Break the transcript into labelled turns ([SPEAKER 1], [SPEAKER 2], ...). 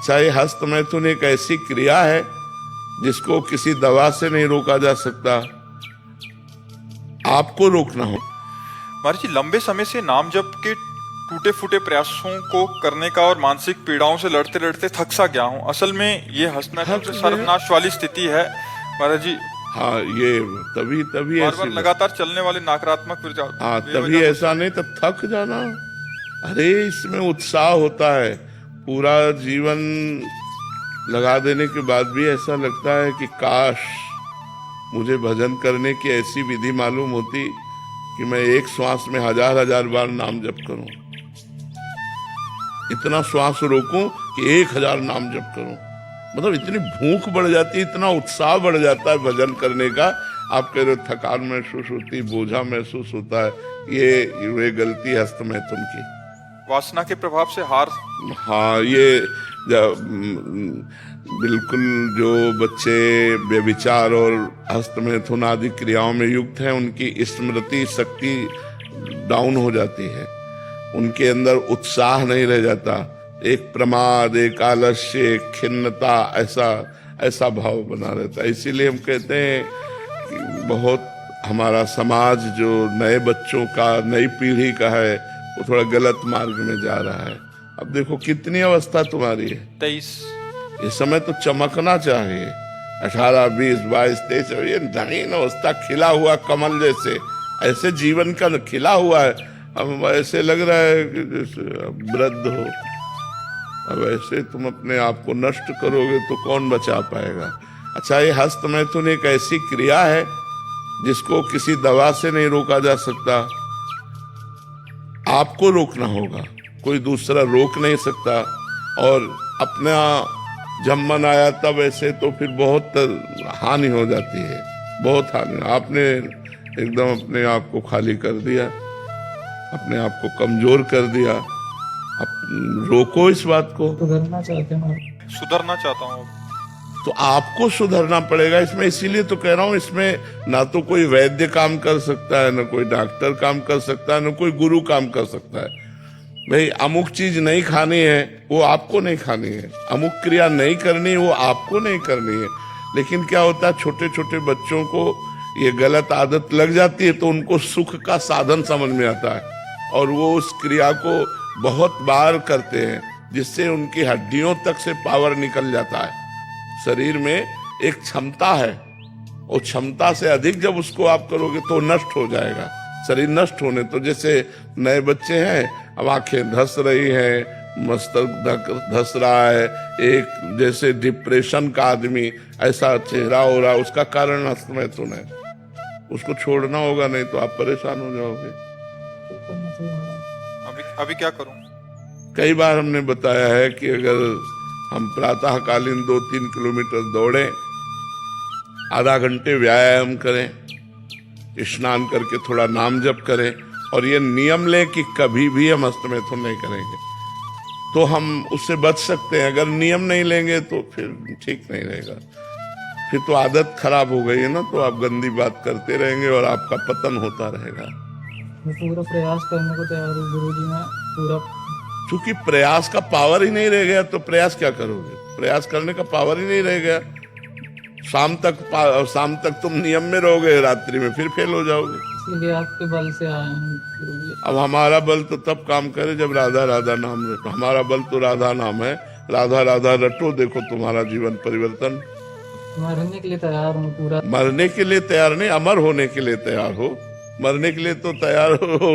[SPEAKER 1] अच्छा, ये हस्त मैथुन एक ऐसी क्रिया है जिसको किसी दवा से नहीं रोका जा सकता, आपको रोकना हो।
[SPEAKER 2] महाराज जी, लंबे समय से नाम जप के टूटे फूटे प्रयासों को करने का और मानसिक पीड़ाओं से लड़ते लड़ते थक सा गया हूँ। असल में ये हस्त मैथुन से सर्वनाश वाली स्थिति है महाराज जी।
[SPEAKER 1] हाँ, ये तभी
[SPEAKER 2] बार बार लगातार चलने वाले नकारात्मक विचार।
[SPEAKER 1] हाँ, तभी ऐसा नहीं तो थक जाना। अरे इसमें उत्साह होता है, पूरा जीवन लगा देने के बाद भी ऐसा लगता है कि काश मुझे भजन करने की ऐसी विधि मालूम होती कि मैं एक श्वास में हजार हजार बार नाम जप करूं, इतना श्वास रोकूं कि 1000 नाम जप करूं। मतलब इतनी भूख बढ़ जाती है, इतना उत्साह बढ़ जाता है भजन करने का। आप कह रहे हो थकान महसूस होती, बोझा महसूस होता है, ये गलती हस्त मैथुन की,
[SPEAKER 2] वासना के प्रभाव से हार।
[SPEAKER 1] हाँ, ये बिल्कुल जो बच्चे व्यभिचार और हस्त मैथुन आदि क्रियाओं में युक्त हैं, उनकी स्मृति शक्ति डाउन हो जाती है, उनके अंदर उत्साह नहीं रह जाता, एक प्रमाद, एक आलस्य, एक खिन्नता, ऐसा भाव बना रहता है। इसीलिए हम कहते हैं कि बहुत हमारा समाज जो नए बच्चों का, नई पीढ़ी का है, वो थोड़ा गलत मार्ग में जा रहा है। अब देखो कितनी अवस्था तुम्हारी है,
[SPEAKER 2] 23।
[SPEAKER 1] इस समय तो चमकना चाहिए, 18, 20, 22, 23, ये नवीन अवस्था, खिला हुआ कमल जैसे, ऐसे जीवन का खिला हुआ है। अब ऐसे लग रहा है कि वृद्ध हो। अब ऐसे तुम अपने आप को नष्ट करोगे तो कौन बचा पाएगा। अच्छा, ये हस्त मैथुन एक ऐसी क्रिया है जिसको किसी दवा से नहीं रोका जा सकता, आपको रोकना होगा, कोई दूसरा रोक नहीं सकता। और अपना जब मन आया तब ऐसे तो फिर बहुत हानि हो जाती है, बहुत हानि। आपने एकदम अपने आप को खाली कर दिया, अपने आप को कमजोर कर दिया। अब रोको इस बात को।
[SPEAKER 3] सुधरना चाहते हैं,
[SPEAKER 2] सुधरना चाहता हूँ
[SPEAKER 1] तो आपको सुधरना पड़ेगा इसमें। इसीलिए तो कह रहा हूं, इसमें ना तो कोई वैद्य काम कर सकता है, ना कोई डॉक्टर काम कर सकता है, ना कोई गुरु काम कर सकता है। भाई अमुक चीज नहीं खानी है, वो आपको नहीं खानी है, अमुक क्रिया नहीं करनी, वो आपको नहीं करनी है। लेकिन क्या होता है, छोटे छोटे बच्चों को ये गलत आदत लग जाती है तो उनको सुख का साधन समझ में आता है और वो उस क्रिया को बहुत बार करते हैं, जिससे उनकी हड्डियों तक से पावर निकल जाता है। शरीर में एक क्षमता है, और क्षमता से अधिक जब उसको आप करोगे तो नष्ट हो जाएगा शरीर। नष्ट होने तो जैसे नए बच्चे हैं, अब आंखें धस रही हैं, मस्तक धस रहा है, एक जैसे डिप्रेशन का आदमी ऐसा चेहरा हो रहा, उसका कारण हस्त मैथुन है। उसको छोड़ना होगा, नहीं तो आप परेशान हो जाओगे।
[SPEAKER 2] अभी क्या करूं?
[SPEAKER 1] कई बार हमने बताया है कि अगर हम प्रातःकालीन 2-3 किलोमीटर दौड़ें, आधा घंटे व्यायाम करें, स्नान करके थोड़ा नाम जप करें, और ये नियम लें कि कभी भी हम हस्त मैथुन नहीं करेंगे, तो हम उससे बच सकते हैं। अगर नियम नहीं लेंगे तो फिर ठीक नहीं रहेगा, फिर तो आदत खराब हो गई है ना, तो आप गंदी बात करते रहेंगे और आपका पतन होता रहेगा।
[SPEAKER 3] मैं पूरा प्रयास करने को तैयार हूँ गुरुजी, मैं पूरा।
[SPEAKER 1] क्योंकि प्रयास का पावर ही नहीं रह गया तो प्रयास क्या करोगे, प्रयास करने का पावर ही नहीं रह गया। शाम तक तुम नियम में रहोगे, रात्रि में फिर फेल हो जाओगे।
[SPEAKER 3] इसीलिए आपके बल से आए हैं गुरुजी।
[SPEAKER 1] अब हमारा बल तो तब काम करे जब राधा राधा नाम रटो। हमारा बल तो राधा नाम है, राधा राधा रटो, देखो तुम्हारा जीवन परिवर्तन।
[SPEAKER 3] मरने के लिए तैयार हूँ पूरा।
[SPEAKER 1] मरने के लिए तैयार नहीं, अमर होने के लिए तैयार हो। मरने के लिए तो तैयार हो